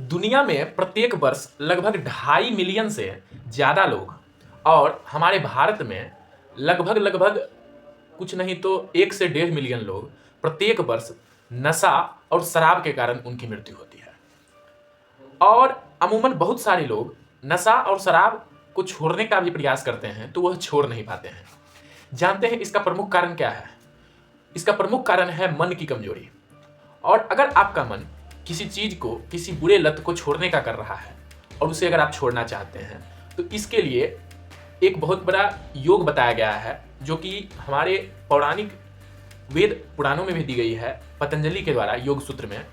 दुनिया में प्रत्येक वर्ष लगभग 2.5 मिलियन से ज़्यादा लोग और हमारे भारत में लगभग कुछ नहीं तो 1 से 1.5 मिलियन लोग प्रत्येक वर्ष नशा और शराब के कारण उनकी मृत्यु होती है। और अमूमन बहुत सारे लोग नशा और शराब को छोड़ने का भी प्रयास करते हैं तो वह छोड़ नहीं पाते हैं। जानते हैं इसका प्रमुख कारण क्या है? इसका प्रमुख कारण है मन की कमजोरी। और अगर आपका मन किसी चीज को, किसी बुरे लत को छोड़ने का कर रहा है और उसे अगर आप छोड़ना चाहते हैं तो इसके लिए एक बहुत बड़ा योग बताया गया है, जो कि हमारे पौराणिक वेद पुराणों में भी दी गई है। पतंजलि के द्वारा योग सूत्र में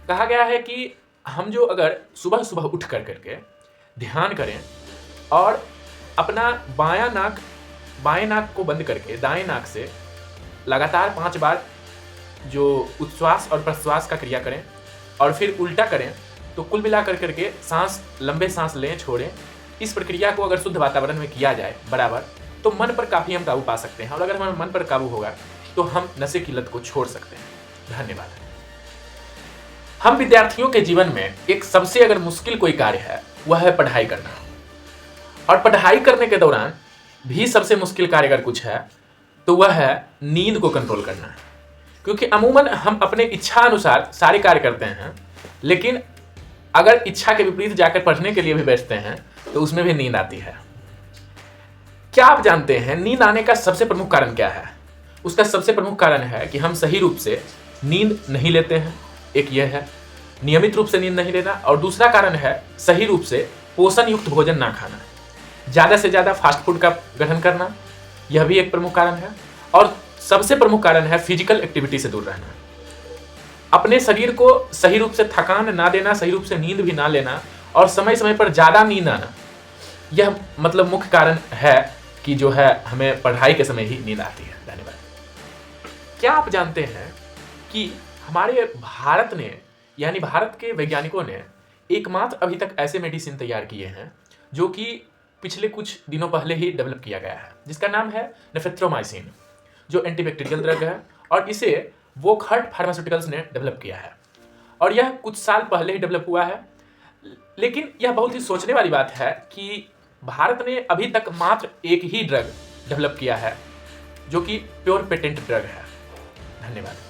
कहा गया है कि हम जो अगर सुबह सुबह उठ करके ध्यान करें और अपना बाएं नाक को बंद करके दाएं नाक से लगातार 5 बार जो उच्छ्वास और प्रश्वास का क्रिया करें और फिर उल्टा करें, तो कुल मिलाकर करके लंबे सांस लें, छोड़ें। इस प्रक्रिया को अगर शुद्ध वातावरण में किया जाए बराबर, तो मन पर काफ़ी हम काबू पा सकते हैं। और अगर हमारे मन पर काबू होगा तो हम नशे की लत को छोड़ सकते हैं। धन्यवाद। हम विद्यार्थियों के जीवन में एक सबसे अगर मुश्किल कोई कार्य है वह है पढ़ाई करना। और पढ़ाई करने के दौरान भी सबसे मुश्किल कार्य अगर कुछ है तो वह है नींद को कंट्रोल करना। क्योंकि अमूमन हम अपने इच्छा अनुसार सारे कार्य करते हैं, लेकिन अगर इच्छा के विपरीत जाकर पढ़ने के लिए भी बैठते हैं तो उसमें भी नींद आती है। क्या आप जानते हैं नींद आने का सबसे प्रमुख कारण क्या है? उसका सबसे प्रमुख कारण है कि हम सही रूप से नींद नहीं लेते हैं। एक यह है नियमित रूप से नींद नहीं लेना, और दूसरा कारण है सही रूप से पोषण युक्त भोजन ना खाना, ज़्यादा से ज़्यादा फास्ट फूड का ग्रहण करना, यह भी एक प्रमुख कारण है। और सबसे प्रमुख कारण है फिजिकल एक्टिविटी से दूर रहना। अपने शरीर को सही रूप से थकान ना देना, सही रूप से नींद भी ना लेना और समय समय पर ज़्यादा नींद आना, यह मतलब मुख्य कारण है कि जो है हमें पढ़ाई के समय ही नींद आती है। धन्यवाद। क्या आप जानते हैं कि हमारे भारत ने, यानी भारत के वैज्ञानिकों ने एकमात्र अभी तक ऐसे मेडिसिन तैयार किए हैं जो कि पिछले कुछ दिनों पहले ही डेवलप किया गया है, जिसका नाम है नेफेट्रोमाइसिन, जो एंटीबैक्टीरियल ड्रग है। और इसे वोकहार्ट फार्मास्यूटिकल्स ने डेवलप किया है और यह कुछ साल पहले ही डेवलप हुआ है। लेकिन यह बहुत ही सोचने वाली बात है कि भारत ने अभी तक मात्र एक ही ड्रग डेवलप किया है जो कि प्योर पेटेंट ड्रग है। धन्यवाद।